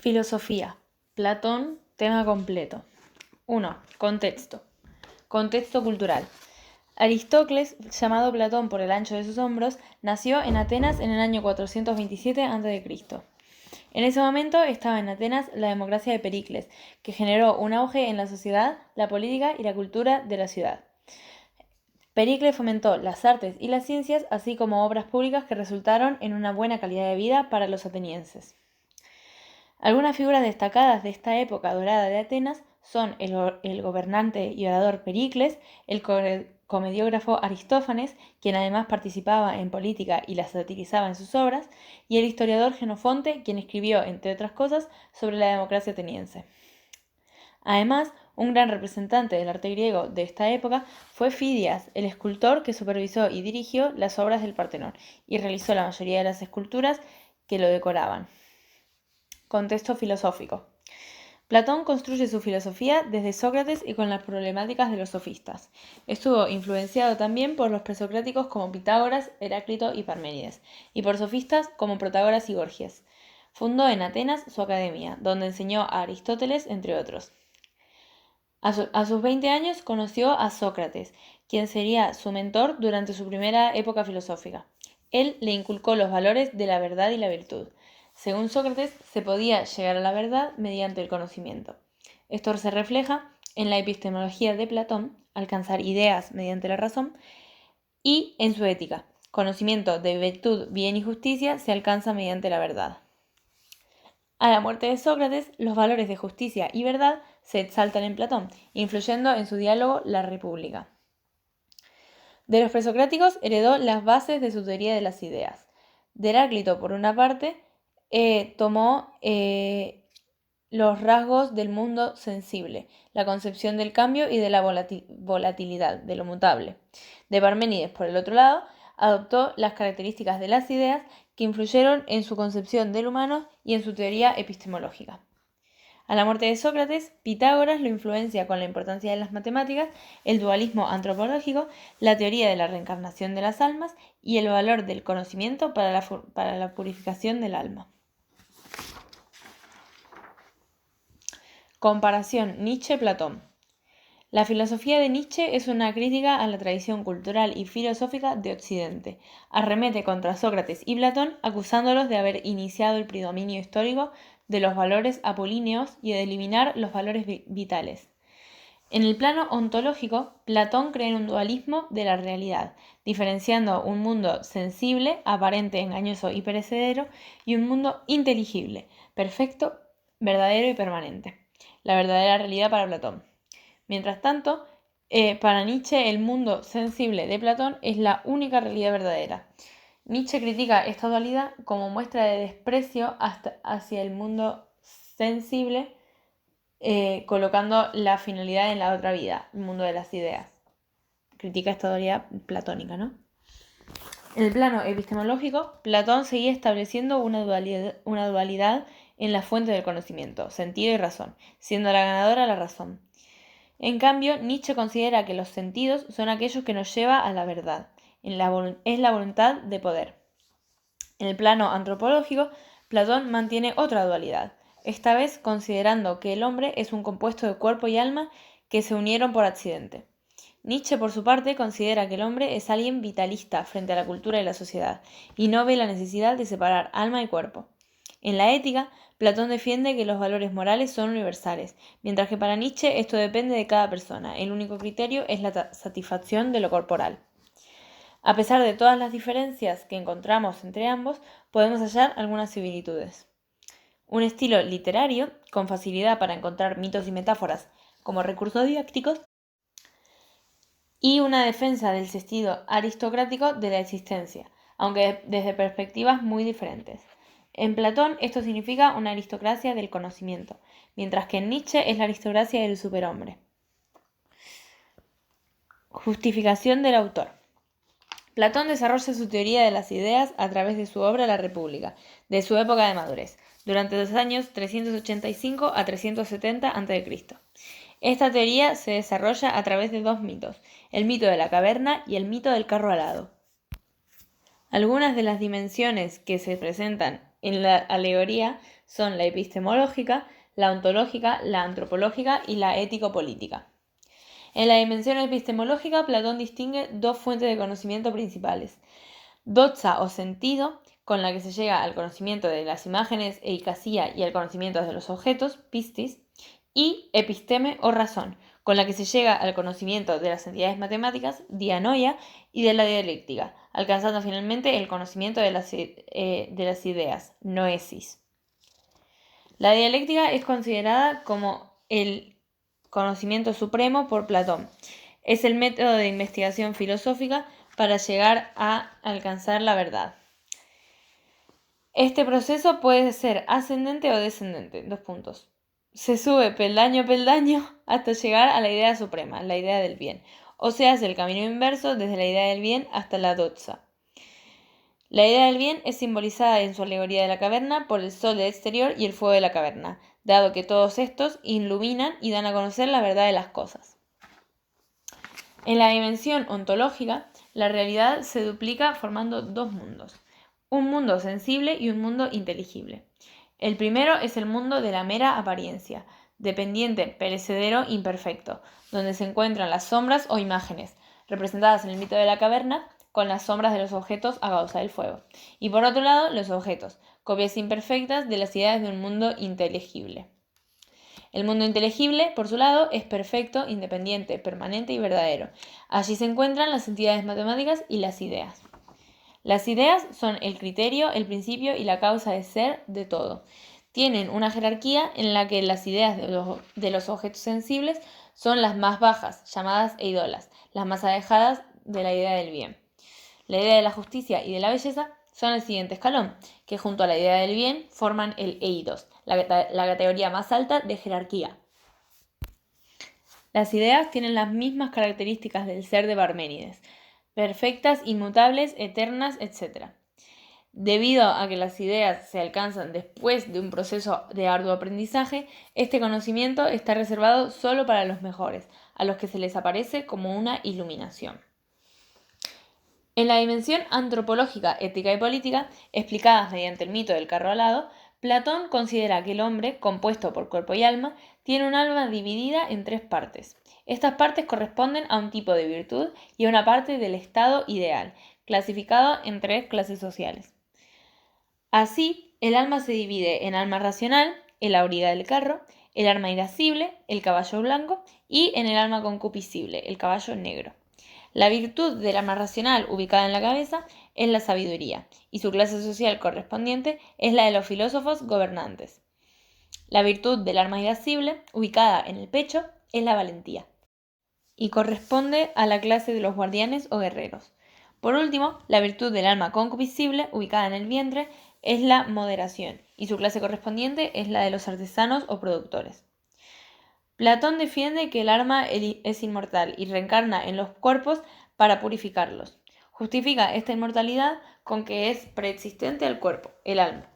Filosofía. Platón, tema completo. 1. Contexto. Contexto cultural. Aristócles, llamado Platón por el ancho de sus hombros, nació en Atenas en el año 427 a.C. En ese momento estaba en Atenas la democracia de Pericles, que generó un auge en la sociedad, la política y la cultura de la ciudad. Pericles fomentó las artes y las ciencias, así como obras públicas que resultaron en una buena calidad de vida para los atenienses. Algunas figuras destacadas de esta época dorada de Atenas son el gobernante y orador Pericles, el comediógrafo Aristófanes, quien además participaba en política y la satirizaba en sus obras, y el historiador Jenofonte, quien escribió, entre otras cosas, sobre la democracia ateniense. Además, un gran representante del arte griego de esta época fue Fidias, el escultor que supervisó y dirigió las obras del Partenón y realizó la mayoría de las esculturas que lo decoraban. Contexto filosófico. Platón construye su filosofía desde Sócrates y con las problemáticas de los sofistas. Estuvo influenciado también por los presocráticos como Pitágoras, Heráclito y Parménides, y por sofistas como Protágoras y Gorgias. Fundó en Atenas su academia, donde enseñó a Aristóteles, entre otros. A sus 20 años conoció a Sócrates, quien sería su mentor durante su primera época filosófica. Él le inculcó los valores de la verdad y la virtud. Según Sócrates, se podía llegar a la verdad mediante el conocimiento. Esto se refleja en la epistemología de Platón, alcanzar ideas mediante la razón, y en su ética. Conocimiento de virtud, bien y justicia se alcanza mediante la verdad. A la muerte de Sócrates, los valores de justicia y verdad se exaltan en Platón, influyendo en su diálogo La República. De los presocráticos heredó las bases de su teoría de las ideas. De Heráclito, por una parte, tomó los rasgos del mundo sensible, la concepción del cambio y de la volatilidad, de lo mutable. De Parménides, por el otro lado, adoptó las características de las ideas que influyeron en su concepción del humano y en su teoría epistemológica. A la muerte de Sócrates, Pitágoras lo influencia con la importancia de las matemáticas, el dualismo antropológico, la teoría de la reencarnación de las almas y el valor del conocimiento para la purificación del alma. Comparación Nietzsche-Platón. La filosofía de Nietzsche es una crítica a la tradición cultural y filosófica de Occidente. Arremete contra Sócrates y Platón, acusándolos de haber iniciado el predominio histórico de los valores apolíneos y de eliminar los valores vitales. En el plano ontológico, Platón cree en un dualismo de la realidad, diferenciando un mundo sensible, aparente, engañoso y perecedero, y un mundo inteligible, perfecto, verdadero y permanente. La verdadera realidad para Platón. Mientras tanto, para Nietzsche el mundo sensible de Platón es la única realidad verdadera. Nietzsche critica esta dualidad como muestra de desprecio hacia el mundo sensible, colocando la finalidad en la otra vida, el mundo de las ideas. Critica esta dualidad platónica, ¿no? En el plano epistemológico, Platón seguía estableciendo una dualidad en la fuente del conocimiento, sentido y razón, siendo la ganadora la razón. En cambio, Nietzsche considera que los sentidos son aquellos que nos llevan a la verdad, es la voluntad de poder. En el plano antropológico, Platón mantiene otra dualidad, esta vez considerando que el hombre es un compuesto de cuerpo y alma que se unieron por accidente. Nietzsche, por su parte, considera que el hombre es alguien vitalista frente a la cultura y la sociedad, y no ve la necesidad de separar alma y cuerpo. En la ética, Platón defiende que los valores morales son universales, mientras que para Nietzsche esto depende de cada persona, el único criterio es la satisfacción de lo corporal. A pesar de todas las diferencias que encontramos entre ambos, podemos hallar algunas similitudes. Un estilo literario, con facilidad para encontrar mitos y metáforas como recursos didácticos, y una defensa del sentido aristocrático de la existencia, aunque desde perspectivas muy diferentes. En Platón esto significa una aristocracia del conocimiento, mientras que en Nietzsche es la aristocracia del superhombre. Justificación del autor. Platón desarrolla su teoría de las ideas a través de su obra La República, de su época de madurez, durante los años 385 a 370 a.C. Esta teoría se desarrolla a través de dos mitos, el mito de la caverna y el mito del carro alado. Algunas de las dimensiones que se presentan en la alegoría son la epistemológica, la ontológica, la antropológica y la ético-política. En la dimensión epistemológica, Platón distingue dos fuentes de conocimiento principales: doxa o sentido, con la que se llega al conocimiento de las imágenes, eikasia, y al conocimiento de los objetos, pistis, y episteme o razón, con la que se llega al conocimiento de las entidades matemáticas, dianoia, y de la dialéctica, alcanzando finalmente el conocimiento de las ideas, noesis. La dialéctica es considerada como el conocimiento supremo por Platón. Es el método de investigación filosófica para llegar a alcanzar la verdad. Este proceso puede ser ascendente o descendente. Se sube peldaño a peldaño hasta llegar a la idea suprema, la idea del bien. O se hace el camino inverso desde la idea del bien hasta la doxa. La idea del bien es simbolizada en su alegoría de la caverna por el sol del exterior y el fuego de la caverna, dado que todos estos iluminan y dan a conocer la verdad de las cosas. En la dimensión ontológica, la realidad se duplica formando dos mundos: un mundo sensible y un mundo inteligible. El primero es el mundo de la mera apariencia, dependiente, perecedero, imperfecto, donde se encuentran las sombras o imágenes, representadas en el mito de la caverna, con las sombras de los objetos a causa del fuego. Y por otro lado, los objetos, copias imperfectas de las ideas de un mundo inteligible. El mundo inteligible, por su lado, es perfecto, independiente, permanente y verdadero. Allí se encuentran las entidades matemáticas y las ideas. Las ideas son el criterio, el principio y la causa de ser de todo. Tienen una jerarquía en la que las ideas de los objetos sensibles son las más bajas, llamadas eidolas, las más alejadas de la idea del bien. La idea de la justicia y de la belleza son el siguiente escalón, que junto a la idea del bien forman el eidos, la categoría más alta de jerarquía. Las ideas tienen las mismas características del ser de Parménides: perfectas, inmutables, eternas, etc. Debido a que las ideas se alcanzan después de un proceso de arduo aprendizaje, este conocimiento está reservado solo para los mejores, a los que se les aparece como una iluminación. En la dimensión antropológica, ética y política, explicadas mediante el mito del carro alado, Platón considera que el hombre, compuesto por cuerpo y alma, tiene un alma dividida en tres partes. Estas partes corresponden a un tipo de virtud y a una parte del estado ideal, clasificado en tres clases sociales. Así, el alma se divide en alma racional, el auriga del carro, el alma irascible, el caballo blanco, y en el alma concupiscible, el caballo negro. La virtud del alma racional, ubicada en la cabeza, es la sabiduría, y su clase social correspondiente es la de los filósofos gobernantes. La virtud del alma irascible, ubicada en el pecho, es la valentía, y corresponde a la clase de los guardianes o guerreros. Por último, la virtud del alma concupiscible, ubicada en el vientre, es la moderación, y su clase correspondiente es la de los artesanos o productores. Platón defiende que el alma es inmortal y reencarna en los cuerpos para purificarlos. Justifica esta inmortalidad con que es preexistente al cuerpo, el alma.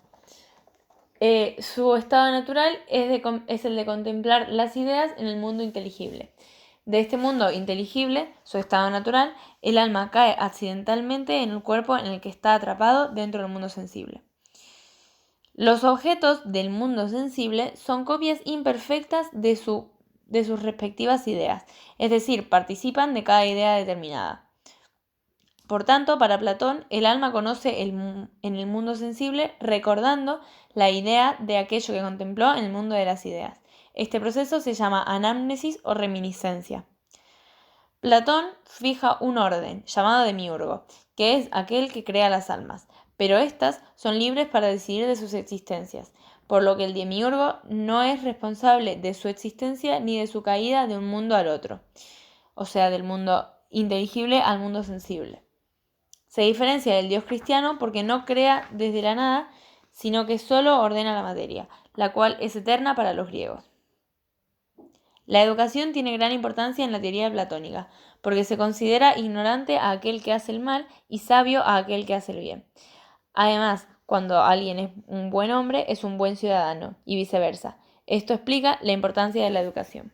Su estado natural es el de contemplar las ideas en el mundo inteligible. De este mundo inteligible, su estado natural, el alma cae accidentalmente en el cuerpo en el que está atrapado dentro del mundo sensible. Los objetos del mundo sensible son copias imperfectas de sus respectivas ideas, es decir, participan de cada idea determinada. Por tanto, para Platón, el alma conoce en el mundo sensible recordando la idea de aquello que contempló en el mundo de las ideas. Este proceso se llama anamnesis o reminiscencia. Platón fija un orden, llamado demiurgo, que es aquel que crea las almas, pero éstas son libres para decidir de sus existencias, por lo que el demiurgo no es responsable de su existencia ni de su caída de un mundo al otro, o sea, del mundo inteligible al mundo sensible. Se diferencia del dios cristiano porque no crea desde la nada, sino que solo ordena la materia, la cual es eterna para los griegos. La educación tiene gran importancia en la teoría platónica, porque se considera ignorante a aquel que hace el mal y sabio a aquel que hace el bien. Además, cuando alguien es un buen hombre, es un buen ciudadano, y viceversa. Esto explica la importancia de la educación.